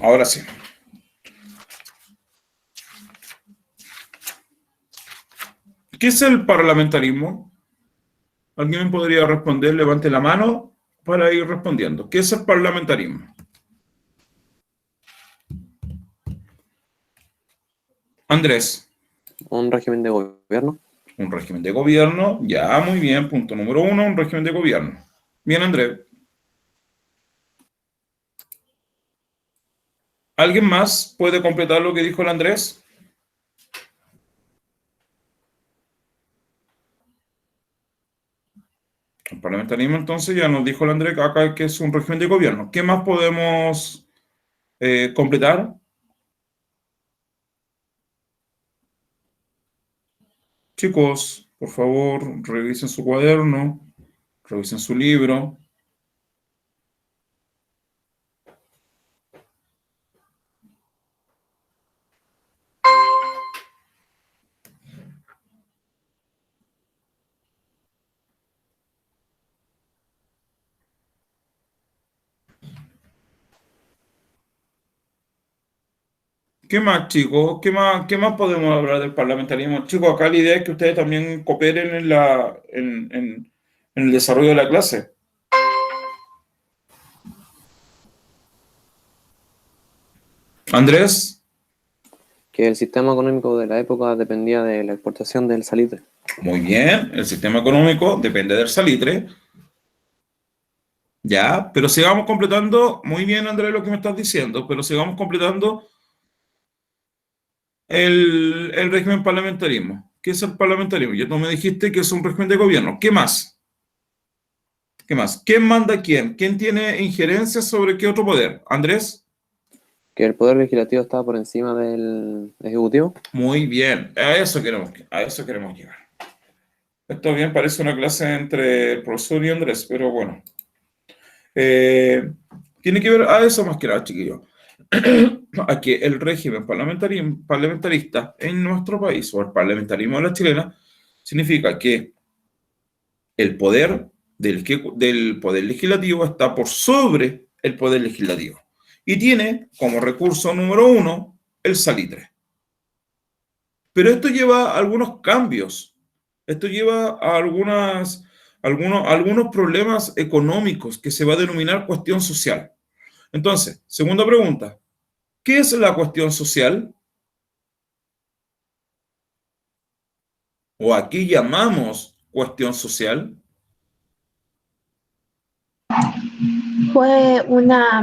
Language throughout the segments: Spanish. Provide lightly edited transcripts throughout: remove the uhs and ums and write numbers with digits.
Ahora sí. ¿Qué es el parlamentarismo? ¿Alguien me podría responder? Levante la mano para ir respondiendo. ¿Qué es el parlamentarismo? Andrés. Un régimen de gobierno. Un régimen de gobierno. Ya, muy bien. Punto número 1, un régimen de gobierno. Bien, Andrés. ¿Alguien más puede completar lo que dijo el Andrés? El parlamentarismo, entonces, ya nos dijo el Andrés acá que es un régimen de gobierno. ¿Qué más podemos completar? Chicos, por favor, revisen su cuaderno, revisen su libro. ¿Qué más, chicos? ¿Qué más podemos hablar del parlamentarismo? Chicos, acá la idea es que ustedes también cooperen en el desarrollo de la clase. Andrés, Que el sistema económico de la época dependía de la exportación del salitre. muy bien, el sistema económico depende del salitre, ya, pero sigamos completando, muy bien, Andrés, lo que me estás diciendo, pero sigamos completando el régimen parlamentarismo. ¿Qué es el parlamentarismo? Ya tú me dijiste que es un régimen de gobierno. ¿Qué más? ¿Qué más? ¿Quién manda a quién? ¿Quién tiene injerencia sobre qué otro poder? Andrés. Que el poder legislativo estaba por encima del ejecutivo. Muy bien, a eso queremos llegar. Esto bien parece una clase entre el profesor y Andrés, pero bueno. Tiene que ver a eso más que nada, chiquillos. A que el régimen parlamentarista en nuestro país, o el parlamentarismo de la chilena, significa que el poder del poder legislativo está por sobre el poder legislativo. Y tiene como recurso número 1 el salitre. Pero esto lleva a algunos cambios. Esto lleva a algunos problemas económicos que se va a denominar cuestión social. Entonces, segunda pregunta. ¿Qué es la cuestión social? ¿O a qué llamamos cuestión social? Fue una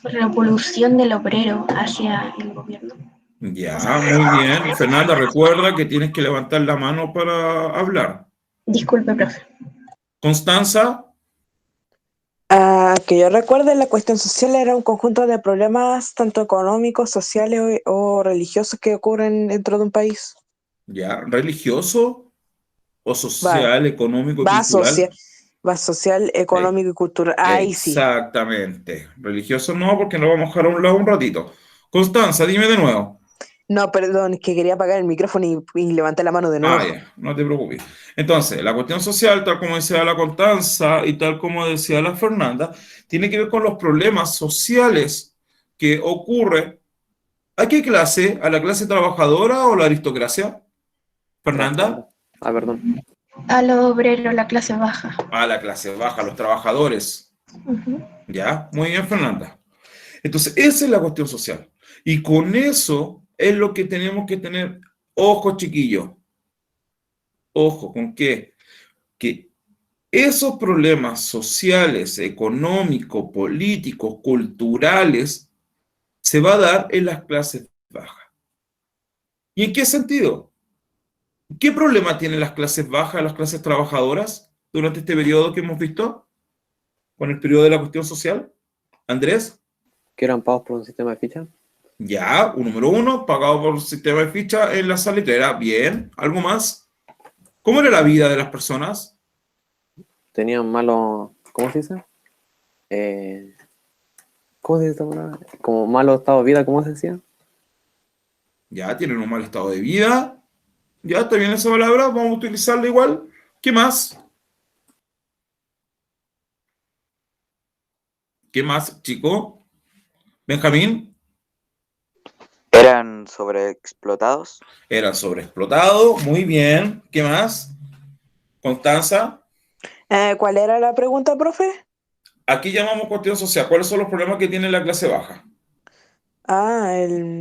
revolución del obrero hacia el gobierno. Ya, muy bien. Fernanda, recuerda que tienes que levantar la mano para hablar. Disculpe, profe. Constanza, Que yo recuerde, la cuestión social era un conjunto de problemas tanto económicos, sociales o religiosos que ocurren dentro de un país. ya, religioso o Va, social, económico y va social, cultural. va social, Eh, económico y cultural. Ahí sí. Exactamente. Religioso no, porque nos vamos a dejar a un lado un ratito. Constanza, dime de nuevo. No, perdón, es que quería apagar el micrófono y levanté la mano de nuevo. Ah, ya, no te preocupes. Entonces, la cuestión social, tal como decía la Constanza y tal como decía la Fernanda, tiene que ver con los problemas sociales que ocurren. ¿A qué clase? ¿A la clase trabajadora o la aristocracia? Trabajadora. Fernanda, Perdón. A los obreros, la clase baja. a la clase baja, a los trabajadores. Ujú. ¿Ya? Muy bien, Fernanda. Entonces, esa es la cuestión social. Y con eso es lo que tenemos que tener, ojo, chiquillos, ojo, ¿con qué? Que esos problemas sociales, económicos, políticos, culturales, se va a dar en las clases bajas. ¿Y en qué sentido? ¿Qué problema tienen las clases bajas, las clases trabajadoras durante este periodo que hemos visto? Con el periodo de la cuestión social. Andrés, Que eran pagos por un sistema de fichas. ya, un número 1, pagado por sistema de ficha en la salitera. Bien, ¿algo más? ¿Cómo era la vida de las personas? Tenían malos. ¿Cómo se dice? Eh, ¿Cómo se dice esta palabra? Como malo estado de vida, ¿cómo se decía? Ya, tienen un mal estado de vida. Ya, está bien esa palabra, vamos a utilizarla igual. ¿Qué más? ¿Qué más, chico? Benjamín, Eran sobreexplotados. era sobreexplotado, muy bien. ¿Qué más? Constanza, ¿Cuál era la pregunta, profe? aquí llamamos cuestión social. ¿Cuáles son los problemas que tiene la clase baja?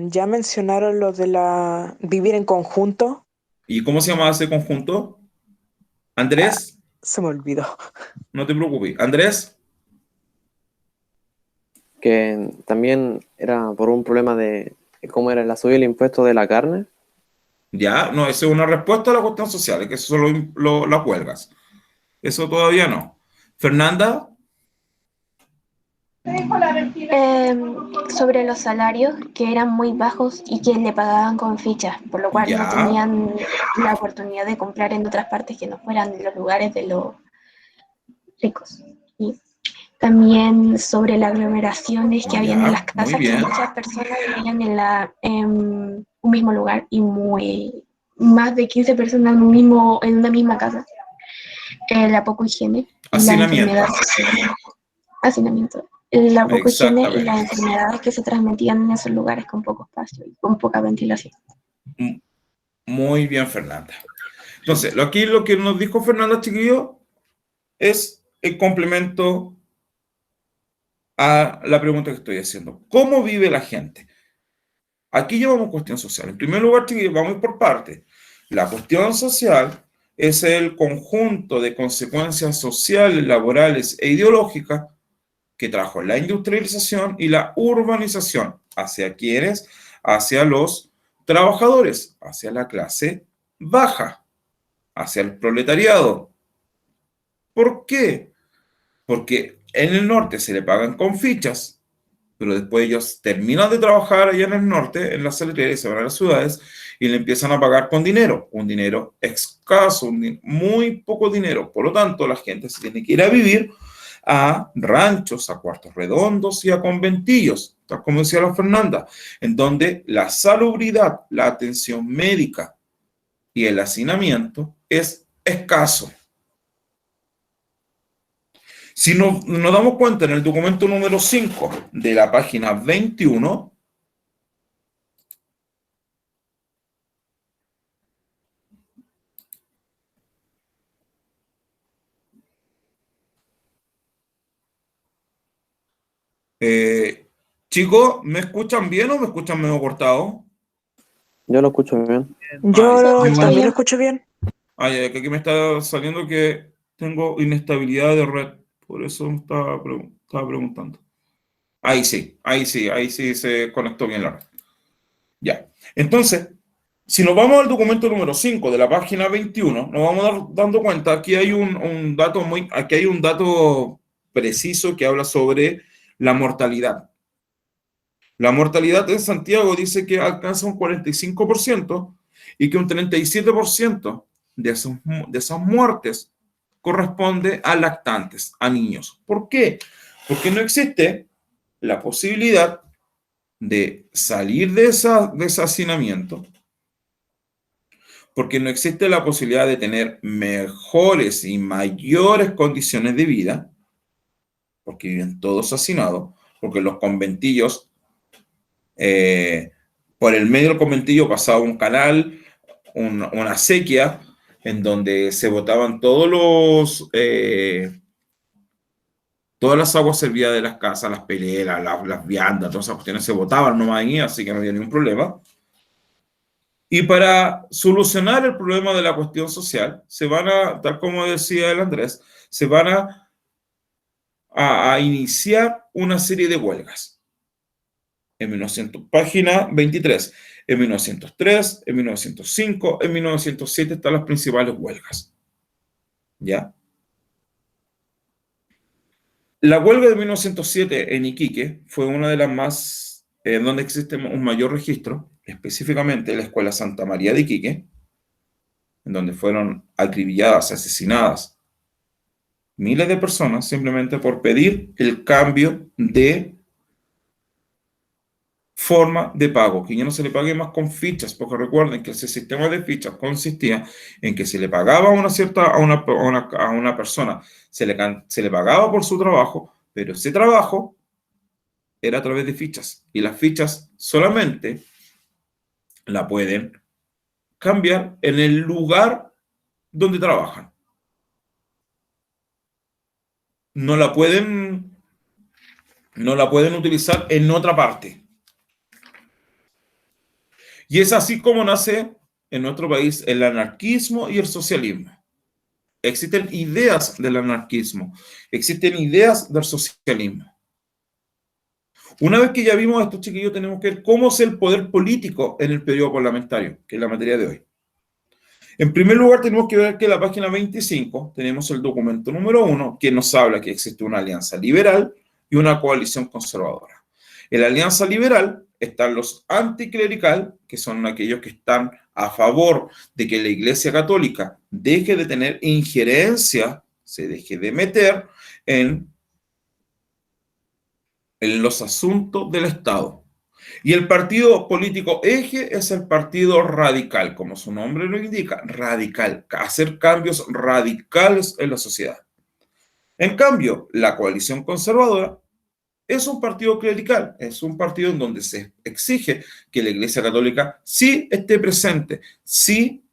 Ya mencionaron lo de la vivir en conjunto. ¿Y cómo se llama ese conjunto? Ah, Andrés, se me olvidó. no te preocupes. Andrés, Que también era por un problema de cómo era la subida del impuesto de la carne. ya, no, esa es una respuesta a la cuestión social, es que eso son las huelgas. Eso todavía no. Fernanda, Sobre los salarios que eran muy bajos y que le pagaban con fichas, por lo cual no ya, tenían la oportunidad de comprar en otras partes que no fueran los lugares de los ricos. Y también sobre las aglomeraciones que habían en las ya, muy casas, que bien. muchas personas vivían en un mismo lugar y más de 15 personas en una misma casa. La poca higiene y la Hacinamiento, enfermedad, hacinamiento, la poca higiene y las exactamente. enfermedades que se transmitían en esos lugares con poco espacio y con poca ventilación. M- Muy bien, Fernanda. Entonces, aquí lo que nos dijo Fernanda, chiquillo, es el complemento a la pregunta que estoy haciendo. ¿Cómo vive la gente? Aquí llevamos cuestión social. En primer lugar, chiquillos, vamos por partes. La cuestión social es el conjunto de consecuencias sociales, laborales e ideológicas que trajo la industrialización y la urbanización. ¿Hacia quiénes? Hacia los trabajadores, hacia la clase baja, hacia el proletariado. ¿Por qué? Porque en el norte se le pagan con fichas, pero después ellos terminan de trabajar allá en el norte, en las salitreras, y se van a las ciudades y le empiezan a pagar con dinero, un dinero escaso, muy poco dinero. Por lo tanto, la gente se tiene que ir a vivir a ranchos, a cuartos redondos y a conventillos, tal como decía la Fernanda, en donde la salubridad, la atención médica y el hacinamiento es escaso. Si nos damos cuenta en el documento número 5 de la página 21, chicos, ¿me escuchan bien o me escuchan medio cortado? Yo lo escucho bien. Yo ya. también lo escucho bien. Que aquí me está saliendo que tengo inestabilidad de red, por eso me estaba preguntando. Ahí sí se conectó bien la red. Ya. Entonces, si nos vamos al documento número 5 de la página 21, nos vamos dando cuenta, aquí hay aquí hay un dato preciso que habla sobre la mortalidad. La mortalidad en Santiago dice que alcanza un 45% y que un 37% de esas muertes corresponde a lactantes, a niños. ¿Por qué? Porque no existe la posibilidad de salir de ese hacinamiento, porque no existe la posibilidad de tener mejores y mayores condiciones de vida, porque viven todos hacinados, porque los conventillos, por el medio del conventillo pasaba un canal, una acequia, en donde se botaban todas las aguas servidas de las casas, las peleras, las viandas, todas esas cuestiones se botaban nomás ahí, así que no había ningún problema. Y para solucionar el problema de la cuestión social, tal como decía el Andrés, se van a iniciar una serie de huelgas. En 1900, página 23, en 1903, en 1905, en 1907 están las principales huelgas. ¿Ya? La huelga de 1907 en Iquique fue una de las más, donde existe un mayor registro, específicamente en la Escuela Santa María de Iquique, en donde fueron acribilladas, asesinadas miles de personas simplemente por pedir el cambio de forma de pago, que ya no se le pague más con fichas, porque recuerden que ese sistema de fichas consistía en que se le pagaba a una persona, se le pagaba por su trabajo, pero ese trabajo era a través de fichas. Y las fichas solamente la pueden cambiar en el lugar donde trabajan. No la pueden utilizar en otra parte. Y es así como nace en nuestro país el anarquismo y el socialismo. Existen ideas del anarquismo, existen ideas del socialismo. Una vez que ya vimos esto, chiquillos, tenemos que ver cómo es el poder político en el periodo parlamentario, que es la materia de hoy. En primer lugar, tenemos que ver que en la página 25 tenemos el documento número 1, que nos habla que existe una alianza liberal y una coalición conservadora. En la alianza liberal están los anticlerical, que son aquellos que están a favor de que la Iglesia Católica deje de tener injerencia, se deje de meter en los asuntos del Estado. Y el partido político eje es el partido radical, como su nombre lo indica, radical, hacer cambios radicales en la sociedad. En cambio, la coalición conservadora es un partido clerical, es un partido en donde se exige que la Iglesia Católica sí esté presente, sí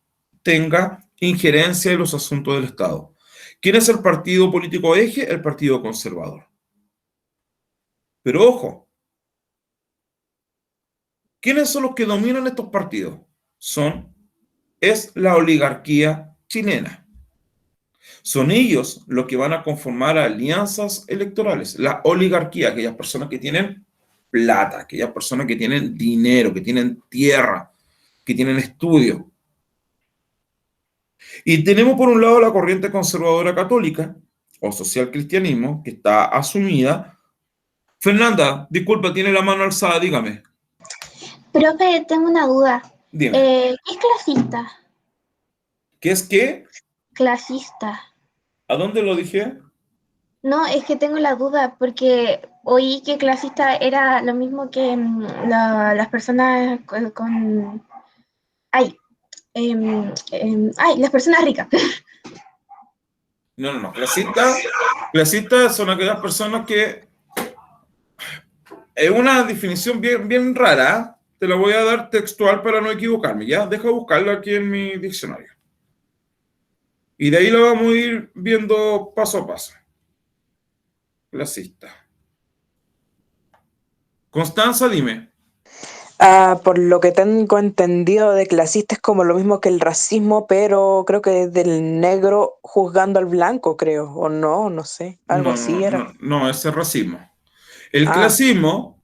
tenga injerencia en los asuntos del Estado. ¿Quién es el partido político eje? El partido conservador. Pero ojo, ¿quiénes son los que dominan estos partidos? Es la oligarquía chilena. Son ellos los que van a conformar alianzas electorales. La oligarquía, aquellas personas que tienen plata, aquellas personas que tienen dinero, que tienen tierra, que tienen estudio. Y tenemos por un lado la corriente conservadora católica o social cristianismo, que está asumida. Fernanda, disculpa, tiene la mano alzada, dígame. Profe, tengo una duda. Dime. ¿Qué es clasista? ¿Qué es qué? Clasista. ¿A dónde lo dije? No, es que tengo la duda porque oí que clasista era lo mismo que las personas ay, las personas ricas. No. Clasistas son aquellas personas que... Es una definición bien rara. Te la voy a dar textual para no equivocarme, ¿ya? Deja buscarla aquí en mi diccionario. Y de ahí lo vamos a ir viendo paso a paso. Clasista. Constanza, dime. Por lo que tengo entendido de clasista es como lo mismo que el racismo, pero creo que es del negro juzgando al blanco, creo, o no, no sé, algo así era. No, ese es racismo. El Ah, clasismo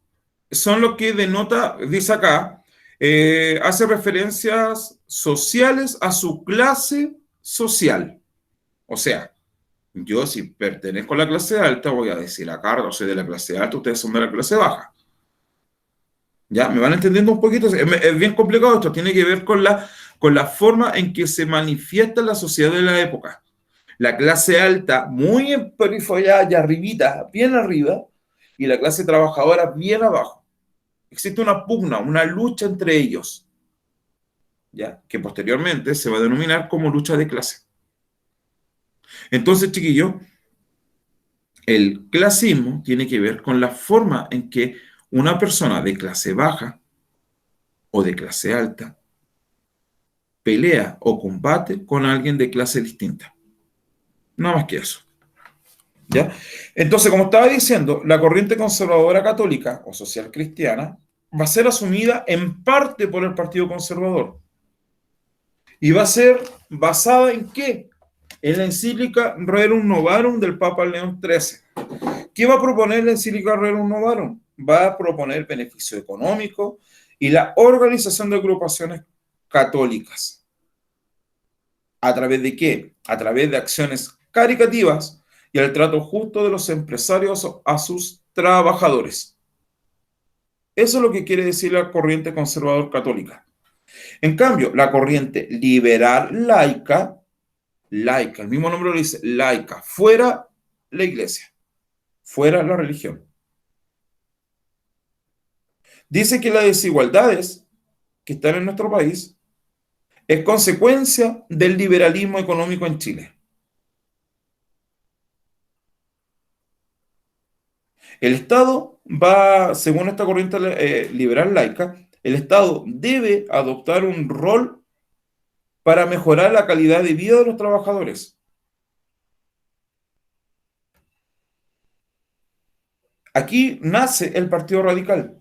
son lo que denota, dice acá, hace referencias sociales a su clase social. O sea, yo si pertenezco a la clase alta voy a decir acá, no soy de la clase alta, ustedes son de la clase baja. ¿Ya? ¿Me van entendiendo un poquito? Es bien complicado esto, tiene que ver con la forma en que se manifiesta la sociedad de la época. La clase alta, muy en periferia, allá arribita, bien arriba, y la clase trabajadora, bien abajo. Existe una pugna, una lucha entre ellos, ¿ya? Que posteriormente se va a denominar como lucha de clase. Entonces, chiquillos, el clasismo tiene que ver con la forma en que una persona de clase baja o de clase alta pelea o combate con alguien de clase distinta. Nada más que eso. ¿Ya? Entonces, como estaba diciendo, la corriente conservadora católica o social cristiana va a ser asumida en parte por el Partido Conservador. ¿Y va a ser basada en qué? En la encíclica Rerum Novarum del Papa León XIII. ¿Qué va a proponer la encíclica Rerum Novarum? Va a proponer beneficio económico y la organización de agrupaciones católicas. ¿A través de qué? A través de acciones caritativas y el trato justo de los empresarios a sus trabajadores. Eso es lo que quiere decir la corriente conservador católica. En cambio, la corriente liberal laica, el mismo nombre lo dice, laica, fuera la iglesia, fuera la religión. Dice que las desigualdades que están en nuestro país es consecuencia del liberalismo económico en Chile. El Estado va, según esta corriente liberal laica, el Estado debe adoptar un rol para mejorar la calidad de vida de los trabajadores. Aquí nace el Partido Radical,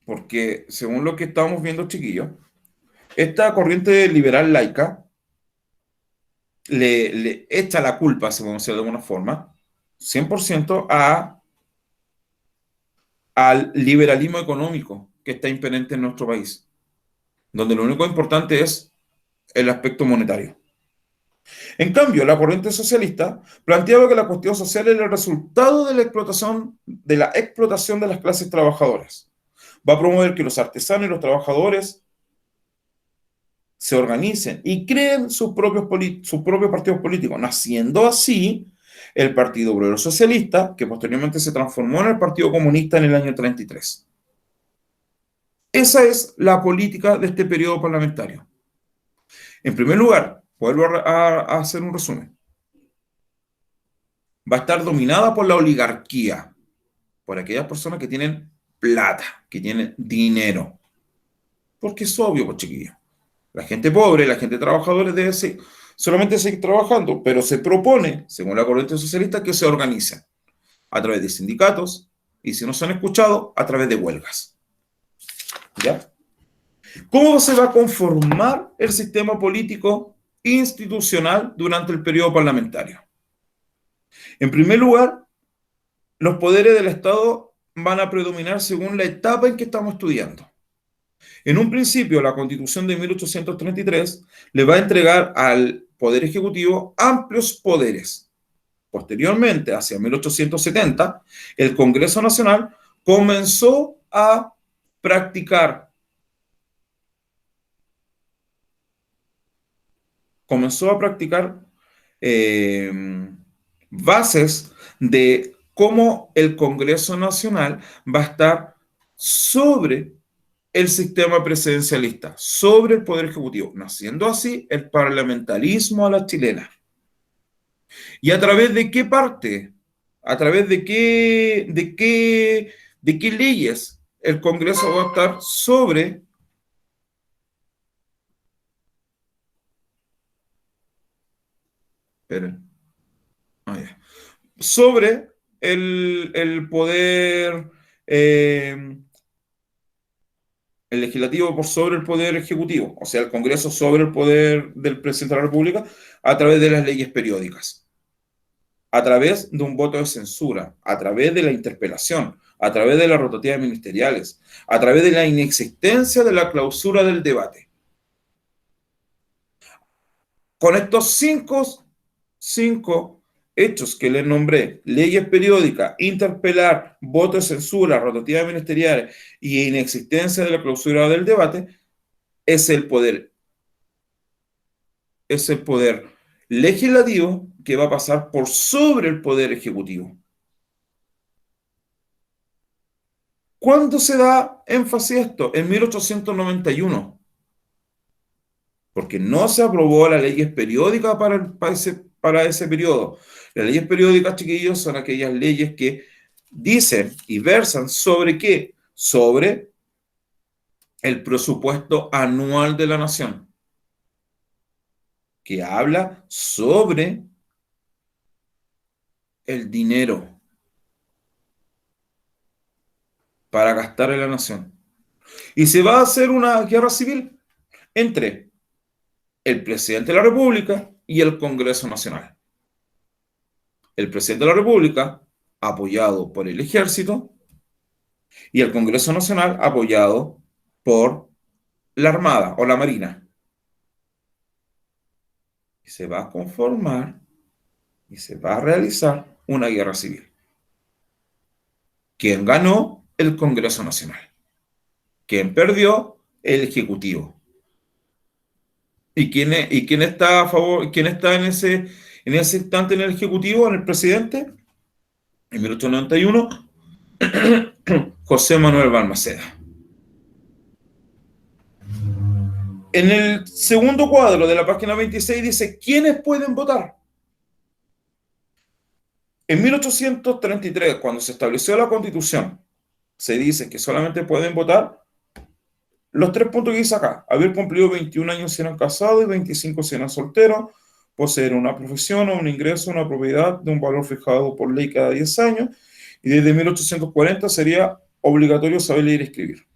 porque según lo que estamos viendo, chiquillos, esta corriente liberal laica le echa la culpa, si podemos decirlo de alguna forma, 100% al liberalismo económico que está imperante en nuestro país, donde lo único importante es el aspecto monetario. En cambio, la corriente socialista planteaba que la cuestión social era el resultado de la explotación de las clases trabajadoras. Va a promover que los artesanos y los trabajadores se organicen y creen sus propios partidos políticos, naciendo así el Partido Obrero Socialista, que posteriormente se transformó en el Partido Comunista en el año 33. Esa es la política de este periodo parlamentario. En primer lugar, vuelvo a hacer un resumen. Va a estar dominada por la oligarquía, por aquellas personas que tienen plata, que tienen dinero. Porque es obvio, pues, chiquillos. La gente pobre, la gente trabajadora debe solamente seguir trabajando, pero se propone, según la corriente socialista, que se organicen a través de sindicatos y, si no se han escuchado, a través de huelgas. ¿Ya? ¿Cómo se va a conformar el sistema político institucional durante el periodo parlamentario? En primer lugar, los poderes del Estado van a predominar según la etapa en que estamos estudiando. En un principio, la Constitución de 1833 le va a entregar al Poder Ejecutivo amplios poderes. Posteriormente, hacia 1870, el Congreso Nacional comenzó a practicar bases de cómo el Congreso Nacional va a estar sobre el sistema presidencialista, sobre el Poder Ejecutivo, naciendo así el parlamentarismo a la chilena. ¿Y a través de qué parte? ¿A través de qué leyes el Congreso va a estar sobre? Esperen. Ya. Sobre el poder, el legislativo por sobre el poder ejecutivo, o sea, el Congreso sobre el poder del presidente de la República, a través de las leyes periódicas, a través de un voto de censura, a través de la interpelación, a través de las rotativas ministeriales, a través de la inexistencia de la clausura del debate. Con estos cinco hechos que les nombré, leyes periódicas, interpelar, voto de censura, rotativas ministeriales y inexistencia de la clausura del debate, es el poder legislativo que va a pasar por sobre el poder ejecutivo. ¿Cuándo se da énfasis a esto? En 1891. Porque no se aprobó las leyes periódicas para ese periodo. Las leyes periódicas, chiquillos, son aquellas leyes que dicen y versan sobre qué, sobre el presupuesto anual de la nación, que habla sobre el dinero para gastar en la nación. Y se va a hacer una guerra civil entre el presidente de la República y el Congreso Nacional. El presidente de la República, apoyado por el ejército, y el Congreso Nacional, apoyado por la Armada o la Marina. Y se va a conformar y se va a realizar una guerra civil. ¿Quién ganó? El Congreso Nacional. ¿Quién perdió? El Ejecutivo. ¿Y quién está a favor? ¿Quién está en ese instante en el Ejecutivo, en el presidente? En 1891, José Manuel Balmaceda. En el segundo cuadro de la página 26 dice, ¿quiénes pueden votar? En 1833, cuando se estableció la Constitución, se dice que solamente pueden votar los 3 puntos que dice acá: haber cumplido 21 años si eran casados y 25 si eran solteros, poseer una profesión o un ingreso, una propiedad de un valor fijado por ley cada 10 años, y desde 1840 sería obligatorio saber leer y escribir.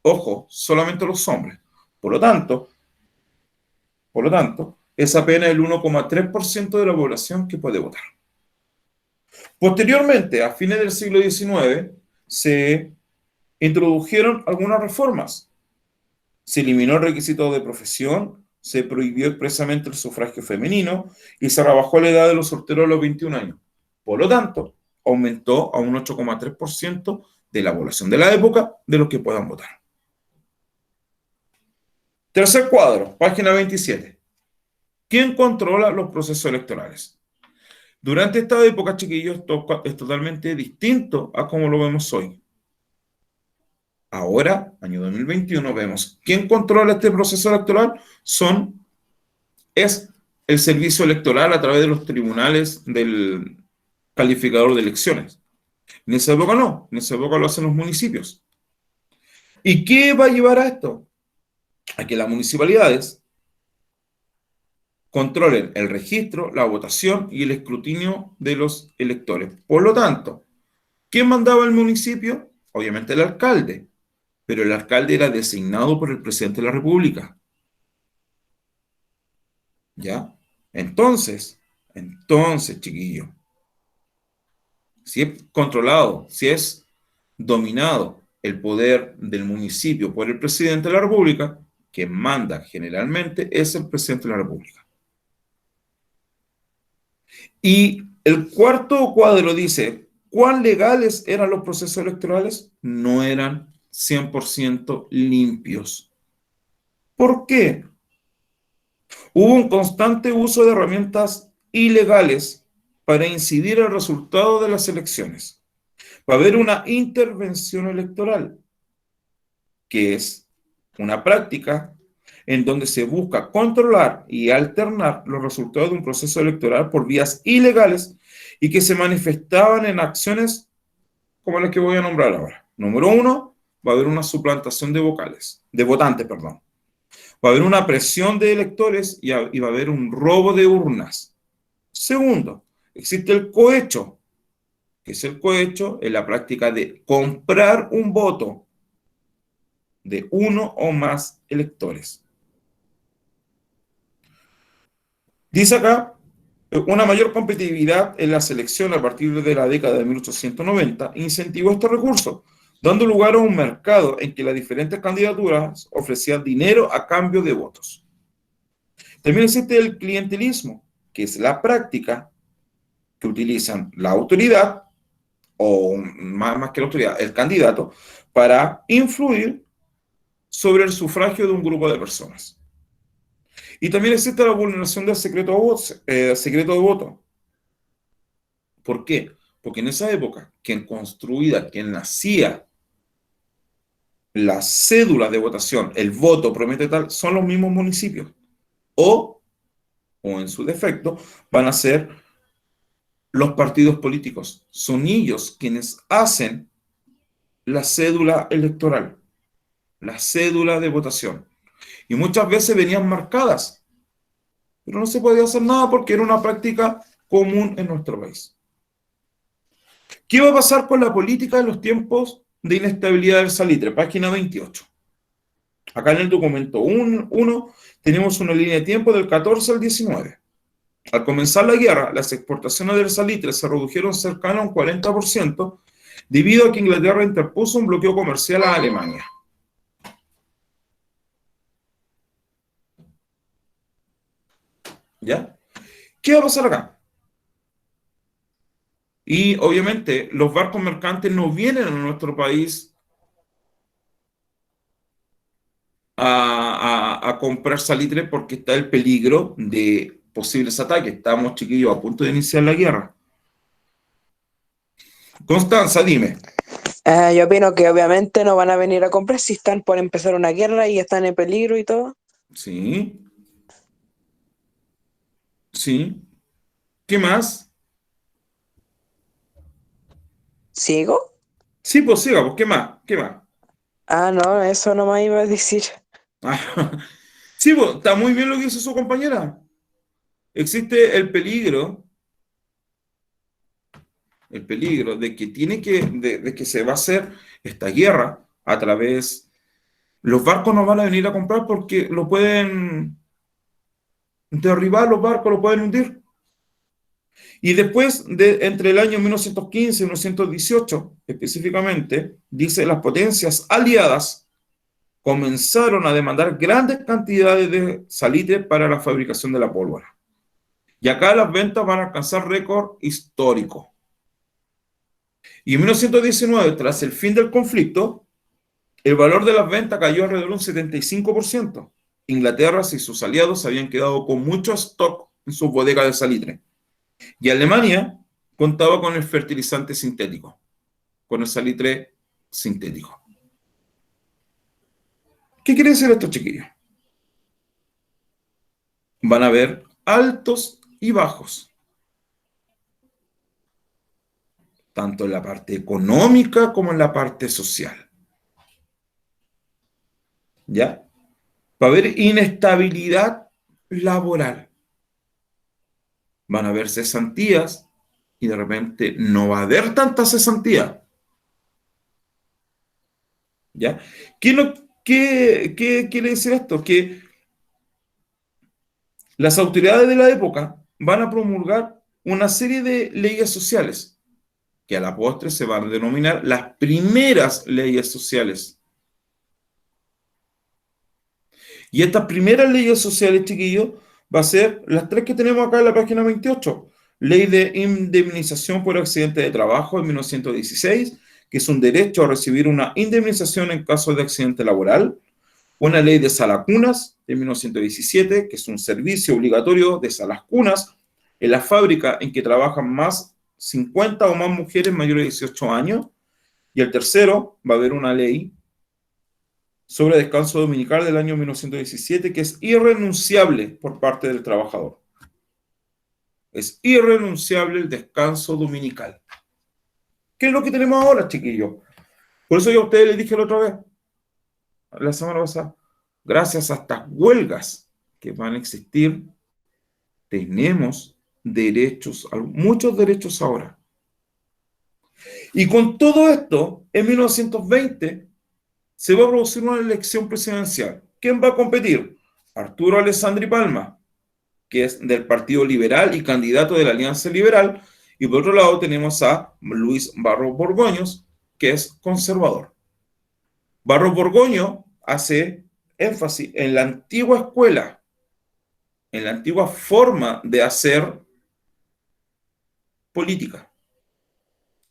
Ojo, solamente los hombres. Por lo tanto, es apenas el 1,3% de la población que puede votar. Posteriormente, a fines del siglo XIX, se introdujeron algunas reformas. Se eliminó el requisito de profesión, se prohibió expresamente el sufragio femenino y se rebajó la edad de los solteros a los 21 años. Por lo tanto, aumentó a un 8,3% de la población de la época de los que puedan votar. Tercer cuadro, página 27. ¿Quién controla los procesos electorales? Durante esta época, chiquillos, esto es totalmente distinto a como lo vemos hoy. Ahora, año 2021, vemos quién controla este proceso electoral. Es el servicio electoral a través de los tribunales del calificador de elecciones. En esa época no, en esa época lo hacen los municipios. ¿Y qué va a llevar a esto? A que las municipalidades controlen el registro, la votación y el escrutinio de los electores. Por lo tanto, ¿quién mandaba el municipio? Obviamente el alcalde, pero el alcalde era designado por el presidente de la República. ¿Ya? Entonces, chiquillo, si es controlado, si es dominado el poder del municipio por el presidente de la República, quien manda generalmente es el presidente de la República. Y el cuarto cuadro dice, ¿cuán legales eran los procesos electorales? No eran 100% limpios. ¿Por qué? Hubo un constante uso de herramientas ilegales para incidir en el resultado de las elecciones. Va a haber una intervención electoral, que es una práctica en donde se busca controlar y alternar los resultados de un proceso electoral por vías ilegales y que se manifestaban en acciones como las que voy a nombrar ahora. Número 1, va a haber una suplantación de votantes. Va a haber una presión de electores y va a haber un robo de urnas. Segundo, existe el cohecho. ¿Qué es el cohecho? Es la práctica de comprar un voto de uno o más electores. Dice acá, una mayor competitividad en la selección a partir de la década de 1890 incentivó este recurso, dando lugar a un mercado en que las diferentes candidaturas ofrecían dinero a cambio de votos. También existe el clientelismo, que es la práctica que utilizan la autoridad, o más que la autoridad, el candidato, para influir sobre el sufragio de un grupo de personas. Y también existe la vulneración del secreto de voto. ¿Por qué? Porque en esa época, quien nacía la cédula de votación, el voto promete tal, son los mismos municipios. O en su defecto, van a ser los partidos políticos. Son ellos quienes hacen la cédula electoral, la cédula de votación. Y muchas veces venían marcadas, pero no se podía hacer nada porque era una práctica común en nuestro país. ¿Qué va a pasar con la política en los tiempos de inestabilidad del salitre? Página 28. Acá en el documento 1 tenemos una línea de tiempo del 14 al 19. Al comenzar la guerra, las exportaciones del salitre se redujeron cercano a un 40% debido a que Inglaterra interpuso un bloqueo comercial a Alemania. ¿Ya? ¿Qué va a pasar acá? Y obviamente los barcos mercantes no vienen a nuestro país a comprar salitre porque está el peligro de posibles ataques. Estamos, chiquillos, a punto de iniciar la guerra. Constanza, dime. Yo opino que obviamente no van a venir a comprar si están por empezar una guerra y están en peligro y todo. Sí. Sí. ¿Qué más? ¿Sigo? Sí, pues siga, pues, ¿qué más? ¿Qué más? Ah, no, eso no me iba a decir. Ah, sí, pues, está muy bien lo que dice su compañera. Existe el peligro de que de que se va a hacer esta guerra a través, los barcos no van a venir a comprar porque lo pueden derribar, los barcos lo pueden hundir. Y después, entre el año 1915 y 1918, específicamente, dice, las potencias aliadas comenzaron a demandar grandes cantidades de salitre para la fabricación de la pólvora. Y acá las ventas van a alcanzar récord histórico. Y en 1919, tras el fin del conflicto, el valor de las ventas cayó alrededor de un 75%. Inglaterra y sus aliados habían quedado con mucho stock en sus bodegas de salitre. Y Alemania contaba con el fertilizante sintético, con el salitre sintético. ¿Qué quiere decir esto, chiquillos? Van a haber altos y bajos, tanto en la parte económica como en la parte social. ¿Ya? Va a haber inestabilidad laboral. Van a haber cesantías y de repente no va a haber tanta cesantía. ¿Ya? ¿Qué quiere decir esto? Que las autoridades de la época van a promulgar una serie de leyes sociales que a la postre se van a denominar las primeras leyes sociales. Y estas primeras leyes sociales, chiquillos, va a ser las tres que tenemos acá en la página 28. Ley de indemnización por accidente de trabajo en 1916, que es un derecho a recibir una indemnización en caso de accidente laboral. Una ley de salas cunas de 1917, que es un servicio obligatorio de salas cunas en la fábrica en que trabajan más 50 o más mujeres mayores de 18 años. Y el tercero, va a haber una ley sobre descanso dominical del año 1917, que es irrenunciable por parte del trabajador. Es irrenunciable el descanso dominical. ¿Qué es lo que tenemos ahora, chiquillos? Por eso yo a ustedes les dije la otra vez, la semana pasada, gracias a estas huelgas que van a existir, tenemos derechos, muchos derechos ahora. Y con todo esto, en 1920, se va a producir una elección presidencial. ¿Quién va a competir? Arturo Alessandri Palma, que es del Partido Liberal y candidato de la Alianza Liberal, y por otro lado tenemos a Luis Barros Borgoños, que es conservador. Barros Borgoño hace énfasis en la antigua escuela, en la antigua forma de hacer política.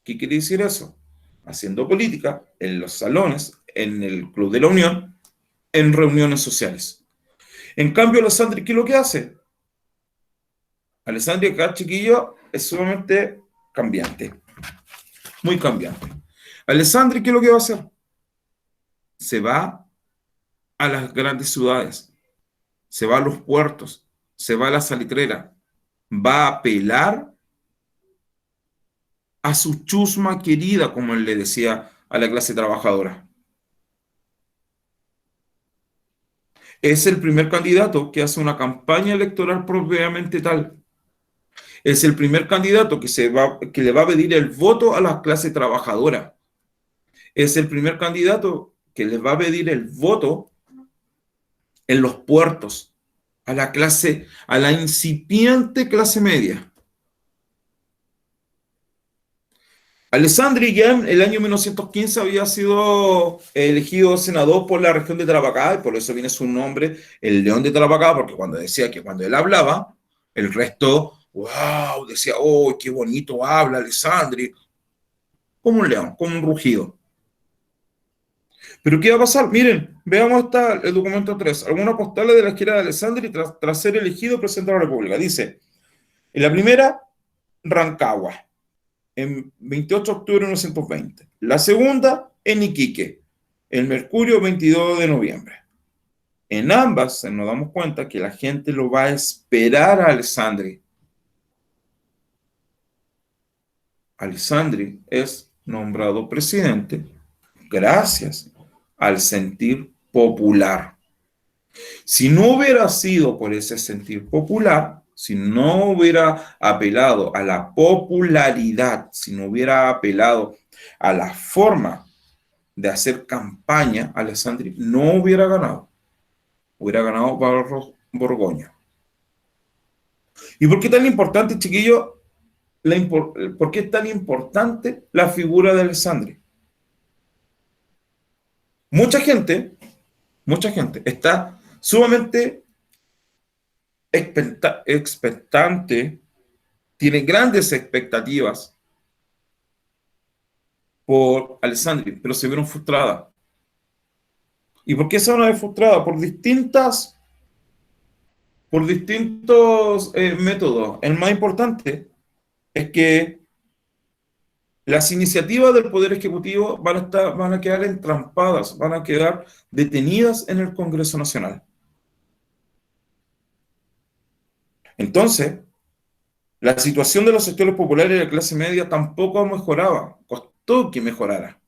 ¿Qué quiere decir eso? Haciendo política en los salones, en el Club de la Unión, en reuniones sociales. En cambio, Alessandri, ¿qué es lo que hace? Alessandri, acá, chiquillo, es sumamente cambiante. Muy cambiante. Alessandri, ¿qué es lo que va a hacer? Se va a las grandes ciudades, se va a los puertos, se va a la salitrera, va a apelar a su chusma querida, como él le decía a la clase trabajadora. Es el primer candidato que hace una campaña electoral propiamente tal. Es el primer candidato que le va a pedir el voto a la clase trabajadora. Es el primer candidato que le va a pedir el voto en los puertos a a la incipiente clase media. Alessandri ya en el año 1915 había sido elegido senador por la región de Tarapacá, y por eso viene su nombre, el León de Tarapacá, porque cuando decía que cuando él hablaba, el resto, wow, decía, oh, qué bonito habla Alessandri, como un león, como un rugido. Pero ¿qué va a pasar? Miren, veamos el documento 3, algunas postales de la izquierda de Alessandri tras ser elegido presidente de la República. Dice, en la primera, Rancagua, en 28 de octubre de 1920. La segunda, en Iquique, el Mercurio, 22 de noviembre. En ambas nos damos cuenta que la gente lo va a esperar a Alessandri. Alessandri es nombrado presidente gracias al sentir popular. Si no hubiera sido por ese sentir popular, si no hubiera apelado a la popularidad, si no hubiera apelado a la forma de hacer campaña, Alessandri no hubiera ganado. Hubiera ganado Barros Borgoño. ¿Y por qué tan importante, chiquillo? ¿Por qué es tan importante la figura de Alessandri? Mucha gente está sumamente expectante, tiene grandes expectativas por Alessandri, pero se vieron frustradas. ¿Y por qué se van a ver frustradas? Por distintos métodos. El más importante es que las iniciativas del Poder Ejecutivo van a quedar entrampadas, van a quedar detenidas en el Congreso Nacional. Entonces, la situación de los sectores populares y de la clase media tampoco mejoraba, costó que mejorara.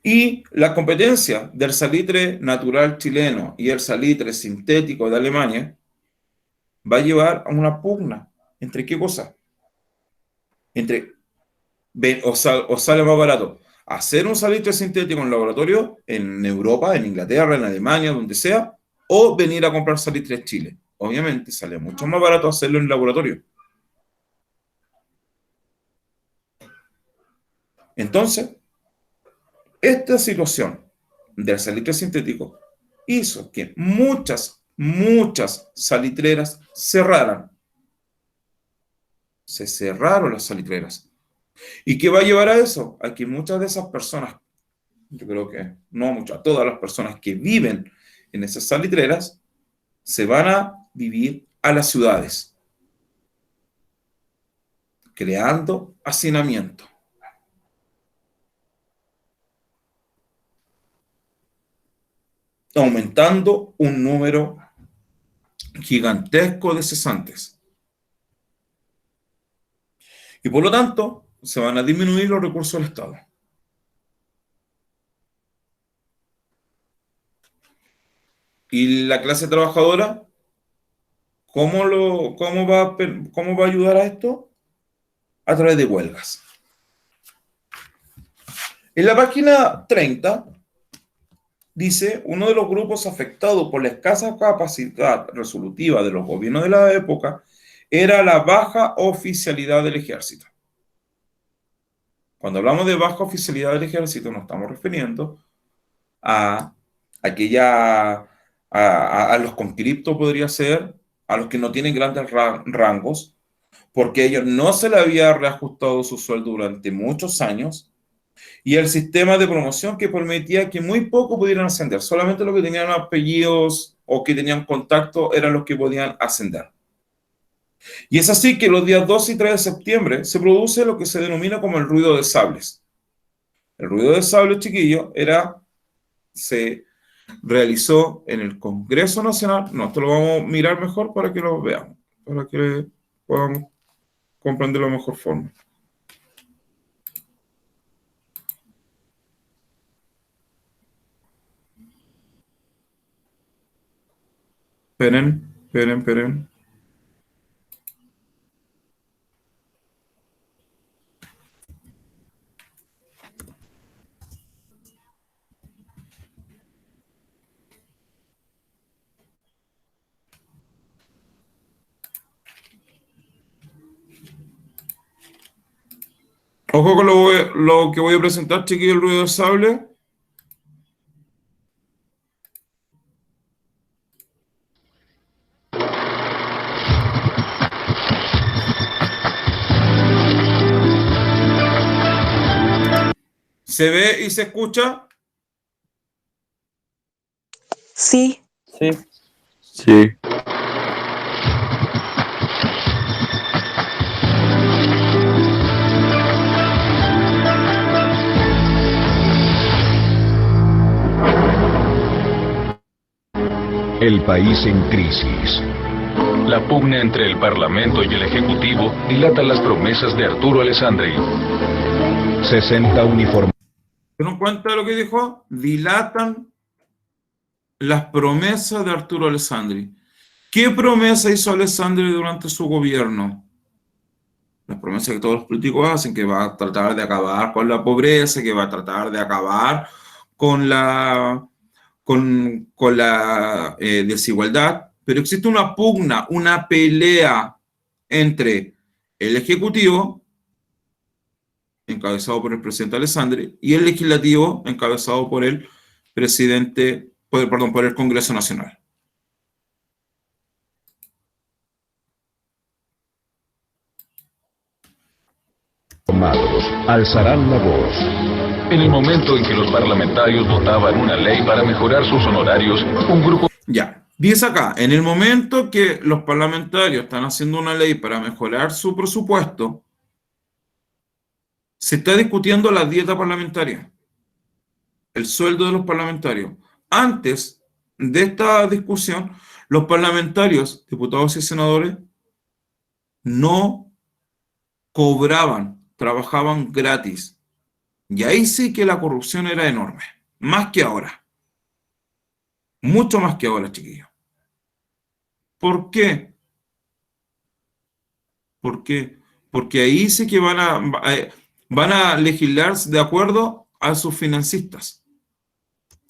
Y la competencia del salitre natural chileno y el salitre sintético de Alemania va a llevar a una pugna. ¿Entre qué cosa? Entre, o sale más barato hacer un salitre sintético en laboratorio en Europa, en Inglaterra, en Alemania, donde sea, o venir a comprar salitre en Chile. Obviamente sale mucho más barato hacerlo en laboratorio. Entonces, esta situación del salitre sintético hizo que muchas salitreras cerraran. Se cerraron las salitreras. ¿Y qué va a llevar a eso? A que muchas de esas personas, yo creo que no muchas, todas las personas que viven en esas salitreras, se van a vivir a las ciudades, creando hacinamiento. Aumentando un número gigantesco de cesantes. Y por lo tanto, se van a disminuir los recursos del Estado. Y la clase trabajadora, ¿cómo va a ayudar a esto? A través de huelgas. En la página 30 dice, uno de los grupos afectados por la escasa capacidad resolutiva de los gobiernos de la época era la baja oficialidad del ejército. Cuando hablamos de baja oficialidad del ejército, nos estamos refiriendo a los conscriptos, podría ser, a los que no tienen grandes rangos, porque a ellos no se le había reajustado su sueldo durante muchos años, y el sistema de promoción que permitía que muy poco pudieran ascender. Solamente los que tenían apellidos o que tenían contacto eran los que podían ascender. Y es así que los días 2 y 3 de septiembre se produce lo que se denomina como el ruido de sables. El ruido de sables, chiquillo, se realizó en el Congreso Nacional. No, esto lo vamos a mirar mejor para que lo veamos, para que podamos comprenderlo de mejor forma. Esperen. Ojo con lo que voy a presentar, chiquillos, el ruido de sable. ¿Se ve y se escucha? Sí. Sí. Sí. El país en crisis. La pugna entre el Parlamento y el Ejecutivo dilata las promesas de Arturo Alessandri. 60 uniformados. ¿Se dan cuenta de lo que dijo? Dilatan las promesas de Arturo Alessandri. ¿Qué promesa hizo Alessandri durante su gobierno? Las promesas que todos los políticos hacen, que va a tratar de acabar con la pobreza, que va a tratar de acabar con la desigualdad, pero existe una pugna, una pelea entre el Ejecutivo, encabezado por el presidente Alessandri, y el Legislativo, encabezado por el presidente, por el Congreso Nacional. Alzarán la voz. En el momento en que los parlamentarios votaban una ley para mejorar sus honorarios, un grupo... Ya, dice acá, en el momento que los parlamentarios están haciendo una ley para mejorar su presupuesto, se está discutiendo la dieta parlamentaria, el sueldo de los parlamentarios. Antes de esta discusión, los parlamentarios, diputados y senadores, no cobraban, trabajaban gratis. Y ahí sí que la corrupción era enorme, más que ahora. Mucho más que ahora, chiquillos. ¿Por qué? ¿Por qué? Porque ahí sí que van a legislar de acuerdo a sus financistas.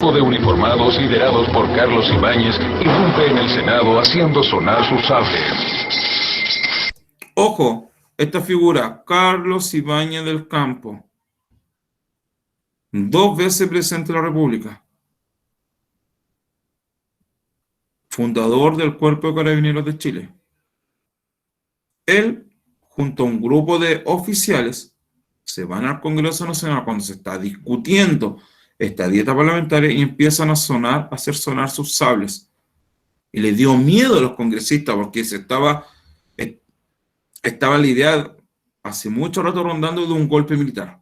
de uniformados liderados por Carlos Ibáñez irrumpe en el Senado haciendo sonar sus sables. Ojo, esta figura, Carlos Ibáñez del Campo, 2 veces presidente de la República, fundador del Cuerpo de Carabineros de Chile. Él, junto a un grupo de oficiales, se van al Congreso Nacional cuando se está discutiendo esta dieta parlamentaria y empiezan a hacer sonar sus sables. Y les dio miedo a los congresistas porque estaba la idea hace mucho rato rondando de un golpe militar.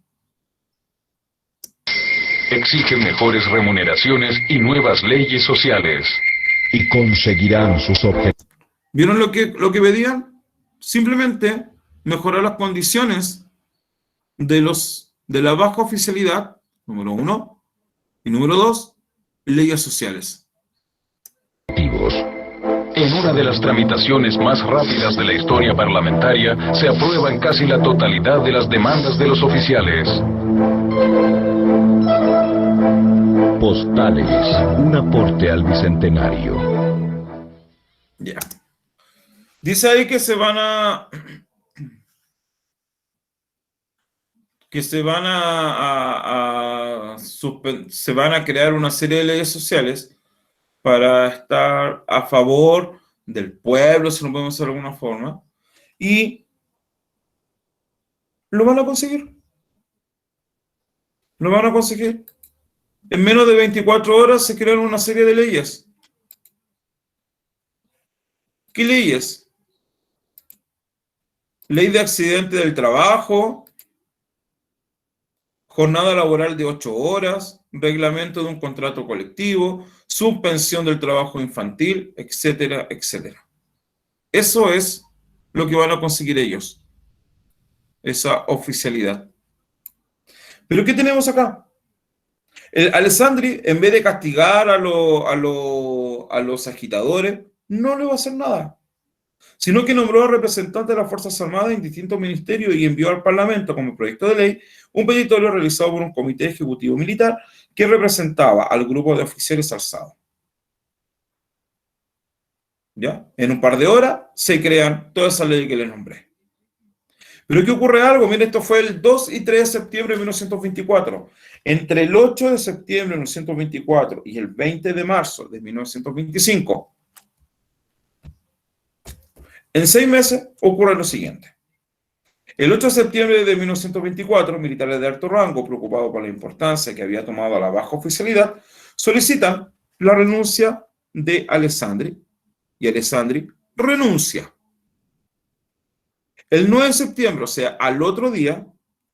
Exigen mejores remuneraciones y nuevas leyes sociales. Y conseguirán sus objetivos. ¿Vieron lo que pedían? Simplemente mejorar las condiciones de la baja oficialidad, número 1, y número 2, leyes sociales. En una de las tramitaciones más rápidas de la historia parlamentaria, se aprueban casi la totalidad de las demandas de los oficiales. Postales, un aporte al bicentenario. Ya. Dice ahí que se van a crear una serie de leyes sociales para estar a favor del pueblo, si lo podemos hacer de alguna forma, y lo van a conseguir. Lo van a conseguir. En menos de 24 horas se crearon una serie de leyes. ¿Qué leyes? Ley de accidente del trabajo, jornada laboral de 8 horas, reglamento de un contrato colectivo, suspensión del trabajo infantil, etcétera, etcétera. Eso es lo que van a conseguir ellos, esa oficialidad. ¿Pero qué tenemos acá? El Alessandri, en vez de castigar a los agitadores, no le va a hacer nada, sino que nombró a representantes de las Fuerzas Armadas en distintos ministerios y envió al Parlamento como proyecto de ley un petitorio realizado por un comité ejecutivo militar que representaba al grupo de oficiales alzados. ¿Ya? En un par de horas se crean toda esa ley que les nombré. Pero ¿qué ocurre algo? Miren, esto fue el 2 y 3 de septiembre de 1924. Entre el 8 de septiembre de 1924 y el 20 de marzo de 1925, en 6 meses ocurre lo siguiente. El 8 de septiembre de 1924, militares de alto rango, preocupados por la importancia que había tomado la baja oficialidad, solicitan la renuncia de Alessandri, y Alessandri renuncia. El 9 de septiembre, o sea, al otro día,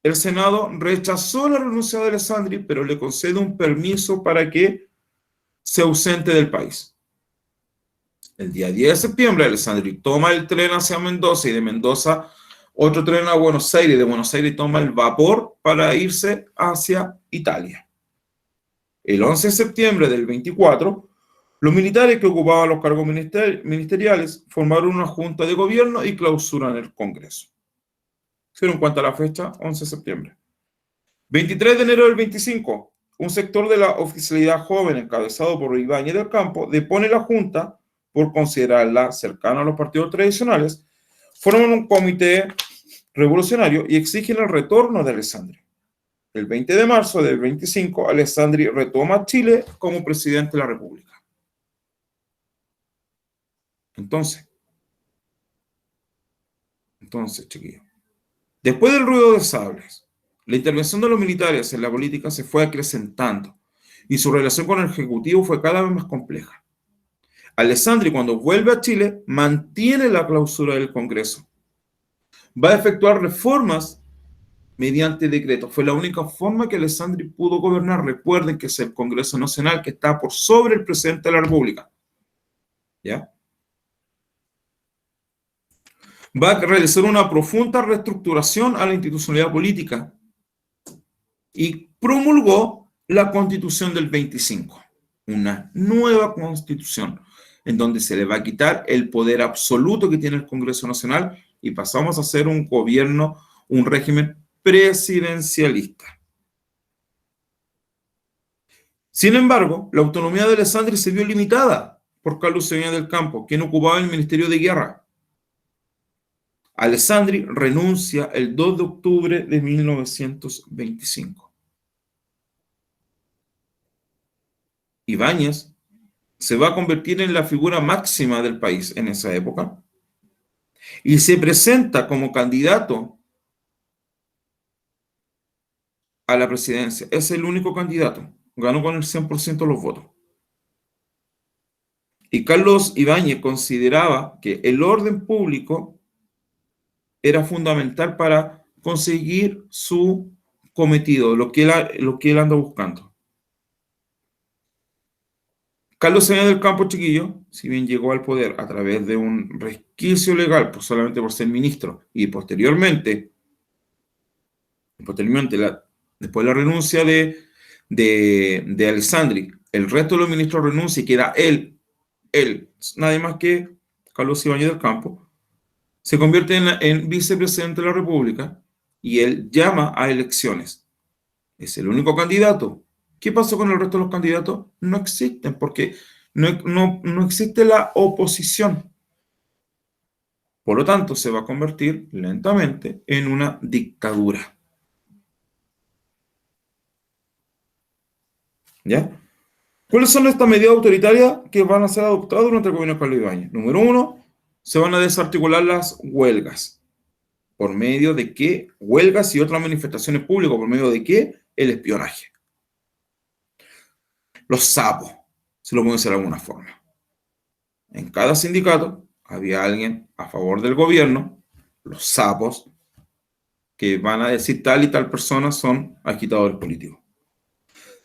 el Senado rechazó la renuncia de Alessandri, pero le concede un permiso para que se ausente del país. El día 10 de septiembre, Alessandri toma el tren hacia Mendoza y de Mendoza otro tren a Buenos Aires. De Buenos Aires toma el vapor para irse hacia Italia. El 11 de septiembre del 24, los militares que ocupaban los cargos ministeriales formaron una junta de gobierno y clausuran el Congreso. ¿Se dieron cuenta la fecha? 11 de septiembre. 23 de enero del 25, un sector de la oficialidad joven encabezado por Ibáñez del Campo depone la junta por considerarla cercana a los partidos tradicionales, forman un comité revolucionario y exigen el retorno de Alessandri. El 20 de marzo del 25, Alessandri retoma Chile como presidente de la República. Entonces, chiquillos, después del ruido de sables, la intervención de los militares en la política se fue acrecentando y su relación con el Ejecutivo fue cada vez más compleja. Alessandri, cuando vuelve a Chile, mantiene la clausura del Congreso. Va a efectuar reformas mediante decreto. Fue la única forma que Alessandri pudo gobernar. Recuerden que es el Congreso Nacional que está por sobre el presidente de la República. ¿Ya? Va a realizar una profunda reestructuración a la institucionalidad política y promulgó la Constitución del 25, una nueva Constitución, en donde se le va a quitar el poder absoluto que tiene el Congreso Nacional y pasamos a ser un gobierno, un régimen presidencialista. Sin embargo, la autonomía de Alessandri se vio limitada por Carlos Ibáñez del Campo, quien ocupaba el Ministerio de Guerra. Alessandri renuncia el 2 de octubre de 1925. Ibáñez se va a convertir en la figura máxima del país en esa época y se presenta como candidato a la presidencia. Es el único candidato. Ganó con el 100% de los votos. Y Carlos Ibáñez consideraba que el orden público era fundamental para conseguir su cometido, lo que él anda buscando. Carlos Ibáñez del Campo, chiquillo, si bien llegó al poder a través de un resquicio legal, pues solamente por ser ministro, y posteriormente después de la renuncia de Alessandri, el resto de los ministros renuncia y queda él, nadie más que Carlos Ibáñez del Campo, se convierte en vicepresidente de la República y él llama a elecciones. Es el único candidato. ¿Qué pasó con el resto de los candidatos? No existen, porque no existe la oposición. Por lo tanto, se va a convertir lentamente en una dictadura. ¿Ya? ¿Cuáles son estas medidas autoritarias que van a ser adoptadas durante el gobierno de Carlos Ibáñez? Número 1, se van a desarticular las huelgas. ¿Por medio de qué? Huelgas y otras manifestaciones públicas. ¿Por medio de qué? El espionaje. Los sapos, se lo puedo decir de alguna forma. En cada sindicato había alguien a favor del gobierno, los sapos, que van a decir tal y tal persona son agitadores políticos.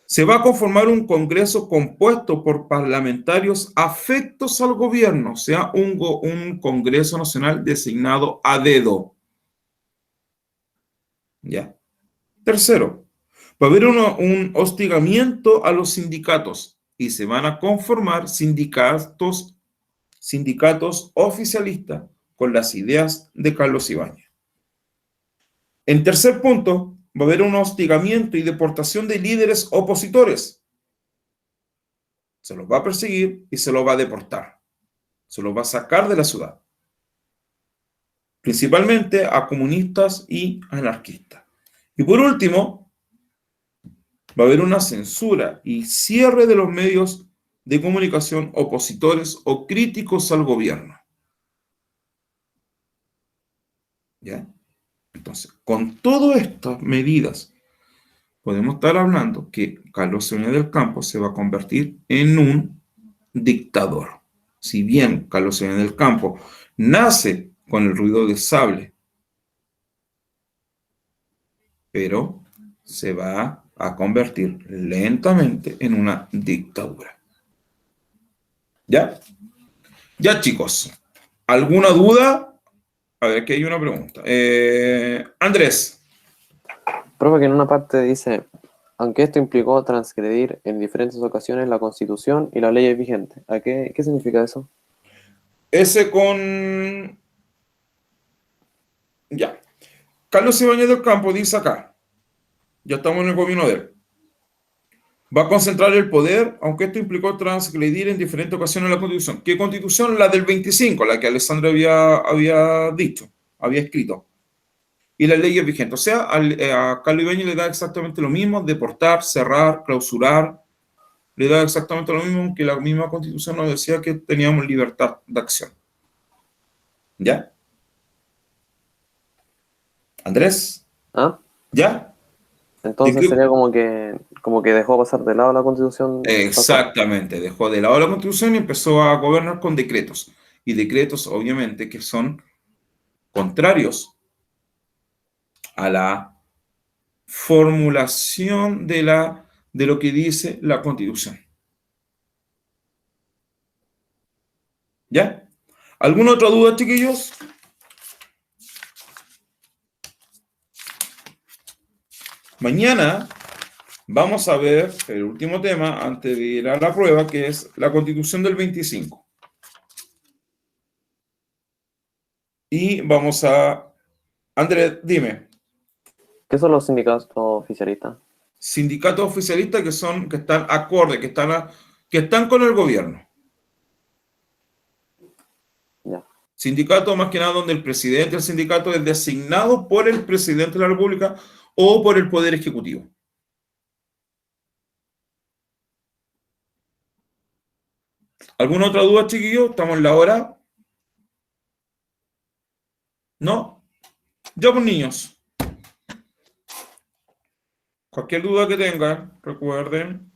Se va a conformar un Congreso compuesto por parlamentarios afectos al gobierno, o sea, un Congreso Nacional designado a dedo. ¿Ya? Tercero, va a haber un hostigamiento a los sindicatos y se van a conformar sindicatos oficialistas con las ideas de Carlos Ibáñez. En tercer punto, va a haber un hostigamiento y deportación de líderes opositores. Se los va a perseguir y se los va a deportar. Se los va a sacar de la ciudad. Principalmente a comunistas y anarquistas. Y por último, va a haber una censura y cierre de los medios de comunicación opositores o críticos al gobierno. ¿Ya? Entonces, con todas estas medidas, podemos estar hablando que Carlos Ibáñez del Campo se va a convertir en un dictador. Si bien Carlos Ibáñez del Campo nace con el ruido de sable, pero se va a convertir lentamente en una dictadura. ¿Ya? Ya, chicos, ¿alguna duda? A ver, aquí hay una pregunta. Andrés, Profe, que en una parte dice, aunque esto implicó transgredir en diferentes ocasiones la Constitución y las leyes vigentes. ¿Qué significa eso? ese con... Ya. Carlos Ibáñez del Campo dice acá, ya estamos en el gobierno de él, va a concentrar el poder, aunque esto implicó transgredir en diferentes ocasiones la Constitución. ¿Qué Constitución? La del 25, la que Alessandro había dicho, había escrito. Y las leyes vigentes. O sea, a Carlos Ibáñez le da exactamente lo mismo, deportar, cerrar, clausurar, le da exactamente lo mismo que la misma Constitución nos decía que teníamos libertad de acción. ¿Ya? ¿Andrés? ¿Ah? ¿Ya? Entonces sería como que dejó pasar de lado la Constitución. Exactamente, dejó de lado la Constitución y empezó a gobernar con decretos. Y decretos, obviamente, que son contrarios a la formulación de lo que dice la Constitución. ¿Ya? ¿Alguna otra duda, chiquillos? Mañana vamos a ver el último tema antes de ir a la prueba, que es la Constitución del 25. Y vamos a... Andrés, dime. ¿Qué son los sindicatos oficialistas? Sindicatos oficialistas que están acorde, que están con el gobierno. Ya. Sindicato más que nada donde el presidente del sindicato es designado por el presidente de la República o por el Poder Ejecutivo. ¿Alguna otra duda, chiquillos? ¿Estamos en la hora? ¿No? Ya, pues, niños. Cualquier duda que tengan, recuerden